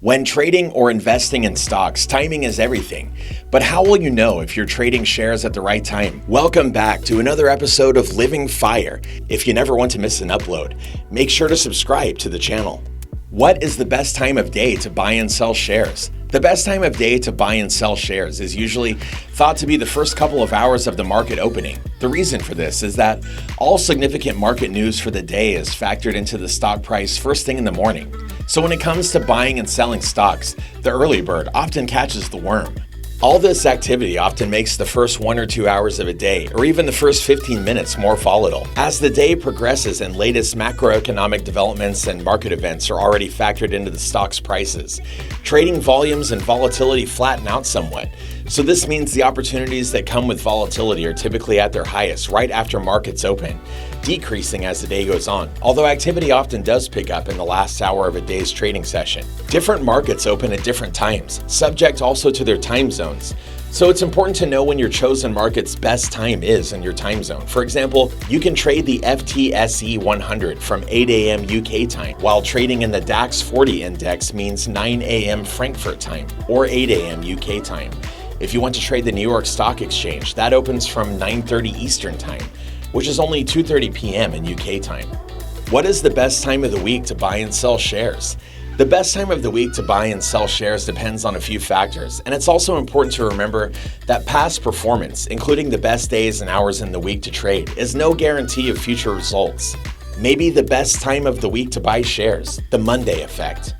When trading or investing in stocks, timing is everything. But how will you know if you're trading shares at the right time? Welcome back to another episode of Living Fire. If you never want to miss an upload, make sure to subscribe to the channel. What is the best time of day to buy and sell shares? The best time of day to buy and sell shares is usually thought to be the first couple of hours of the market opening. The reason for this is that all significant market news for the day is factored into the stock price first thing in the morning. So when it comes to buying and selling stocks, the early bird often catches the worm. All this activity often makes the first 1 or 2 hours of a day, or even the first 15 minutes, more volatile. As the day progresses and latest macroeconomic developments and market events are already factored into the stock's prices, trading volumes and volatility flatten out somewhat. So this means the opportunities that come with volatility are typically at their highest right after markets open, decreasing as the day goes on, although activity often does pick up in the last hour of a day's trading session. Different markets open at different times, subject also to their time zones. So it's important to know when your chosen market's best time is in your time zone. For example, you can trade the FTSE 100 from 8 a.m. UK time, while trading in the DAX 40 index means 9 a.m. Frankfurt time or 8 a.m. UK time. If you want to trade the New York Stock Exchange, that opens from 9:30 Eastern time, which is only 2:30 p.m. in UK time. What is the best time of the week to buy and sell shares? The best time of the week to buy and sell shares depends on a few factors, and it's also important to remember that past performance, including the best days and hours in the week to trade, is no guarantee of future results. Maybe the best time of the week to buy shares, the Monday effect.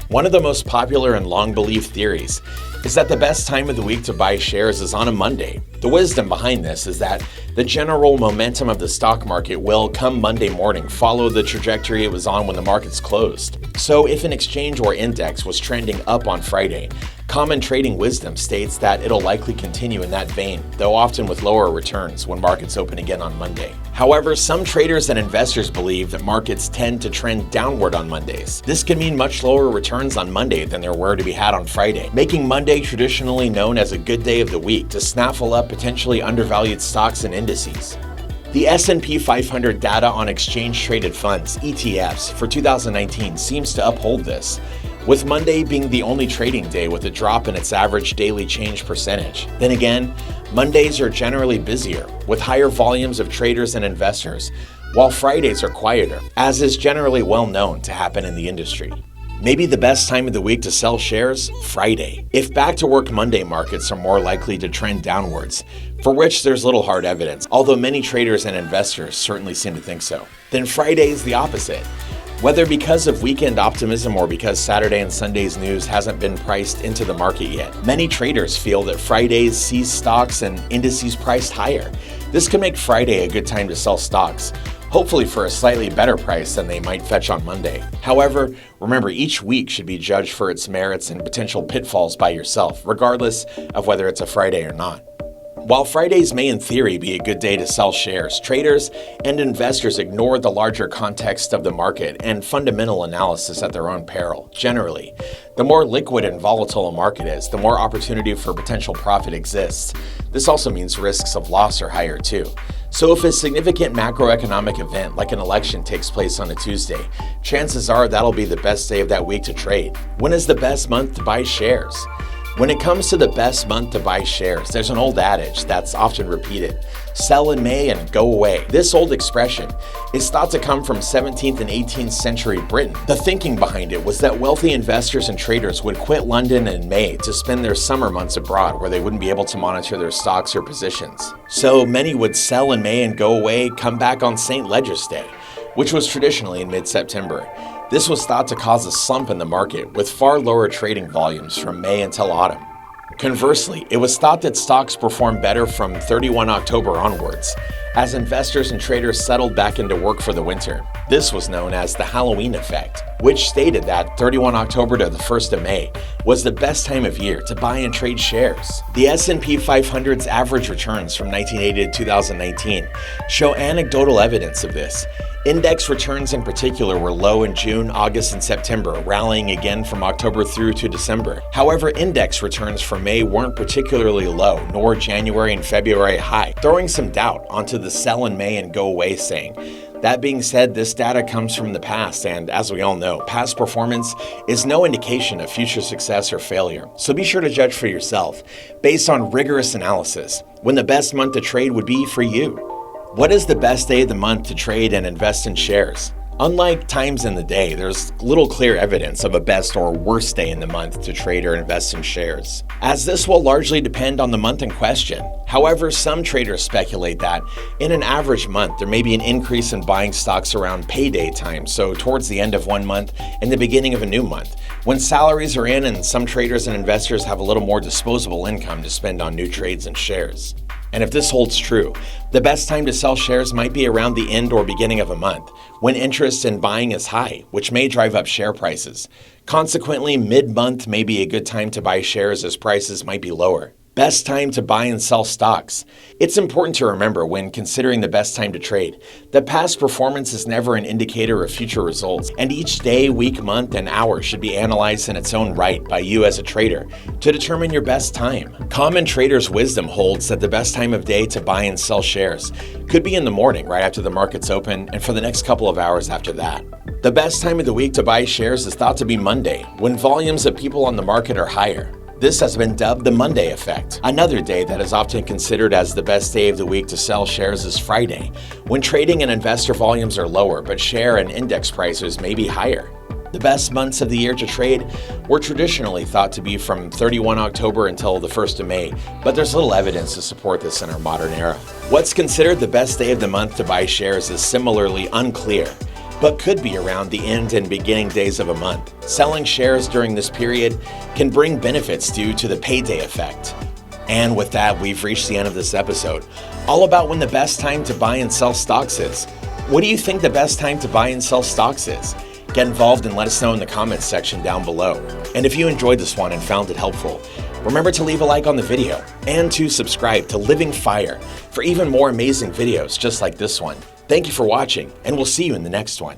One of the most popular and long-believed theories is that the best time of the week to buy shares is on a Monday. The wisdom behind this is that the general momentum of the stock market will, come Monday morning, follow the trajectory it was on when the markets closed. So if an exchange or index was trending up on Friday, common trading wisdom states that it'll likely continue in that vein, though often with lower returns when markets open again on Monday. However, some traders and investors believe that markets tend to trend downward on Mondays. This can mean much lower returns on Monday than there were to be had on Friday, making Monday traditionally known as a good day of the week to snaffle up potentially undervalued stocks and indices. The S&P 500 data on exchange-traded funds, ETFs, for 2019 seems to uphold this, with Monday being the only trading day with a drop in its average daily change percentage. Then again, Mondays are generally busier, with higher volumes of traders and investors, while Fridays are quieter, as is generally well known to happen in the industry. Maybe the best time of the week to sell shares? Friday. If back-to-work Monday markets are more likely to trend downwards, for which there's little hard evidence, although many traders and investors certainly seem to think so, then Friday is the opposite. Whether because of weekend optimism or because Saturday and Sunday's news hasn't been priced into the market yet, many traders feel that Fridays sees stocks and indices priced higher. This can make Friday a good time to sell stocks, hopefully for a slightly better price than they might fetch on Monday. However, remember, each week should be judged for its merits and potential pitfalls by yourself, regardless of whether it's a Friday or not. While Fridays may in theory be a good day to sell shares, traders and investors ignore the larger context of the market and fundamental analysis at their own peril. Generally, the more liquid and volatile a market is, the more opportunity for potential profit exists. This also means risks of loss are higher too. So if a significant macroeconomic event like an election takes place on a Tuesday, chances are that'll be the best day of that week to trade. When is the best month to buy shares? When it comes to the best month to buy shares, there's an old adage that's often repeated: sell in May and go away. This old expression is thought to come from 17th and 18th century Britain. The thinking behind it was that wealthy investors and traders would quit London in May to spend their summer months abroad where they wouldn't be able to monitor their stocks or positions. So many would sell in May and go away, come back on St. Leger's Day, which was traditionally in mid-September. This was thought to cause a slump in the market, with far lower trading volumes from May until autumn. Conversely, it was thought that stocks performed better from 31 October onwards, as investors and traders settled back into work for the winter. This was known as the Halloween effect, which stated that 31 October to the 1st of May was the best time of year to buy and trade shares. The S&P 500's average returns from 1980 to 2019 show anecdotal evidence of this. Index returns in particular were low in June, August, and September, rallying again from October through to December. However, index returns for May weren't particularly low, nor January and February high, throwing some doubt onto the sell in May and go away saying That being said, this data comes from the past, and as we all know, past performance is no indication of future success or failure. So be sure to judge for yourself, based on rigorous analysis, when the best month to trade would be for you. What is the best day of the month to trade and invest in shares? Unlike times in the day, there's little clear evidence of a best or worst day in the month to trade or invest in shares, as this will largely depend on the month in question. However, some traders speculate that in an average month, there may be an increase in buying stocks around payday time, so towards the end of one month and the beginning of a new month, when salaries are in and some traders and investors have a little more disposable income to spend on new trades and shares. And if this holds true, the best time to sell shares might be around the end or beginning of a month, when interest in buying is high, which may drive up share prices. Consequently, mid-month may be a good time to buy shares as prices might be lower. Best time to buy and sell stocks. It's important to remember when considering the best time to trade that past performance is never an indicator of future results, and each day, week, month, and hour should be analyzed in its own right by you as a trader to determine your best time. Common trader's wisdom holds that the best time of day to buy and sell shares could be in the morning right after the markets open and for the next couple of hours after that. The best time of the week to buy shares is thought to be Monday, when volumes of people on the market are higher. This has been dubbed the Monday effect. Another day that is often considered as the best day of the week to sell shares is Friday, when trading and investor volumes are lower, but share and index prices may be higher. The best months of the year to trade were traditionally thought to be from 31 October until the 1st of May, but there's little evidence to support this in our modern era. What's considered the best day of the month to buy shares is similarly unclear, but could be around the end and beginning days of a month. Selling shares during this period can bring benefits due to the payday effect. And with that, we've reached the end of this episode, all about when the best time to buy and sell stocks is. What do you think the best time to buy and sell stocks is? Get involved and let us know in the comments section down below. And if you enjoyed this one and found it helpful, remember to leave a like on the video and to subscribe to Living Fire for even more amazing videos just like this one. Thank you for watching, and we'll see you in the next one.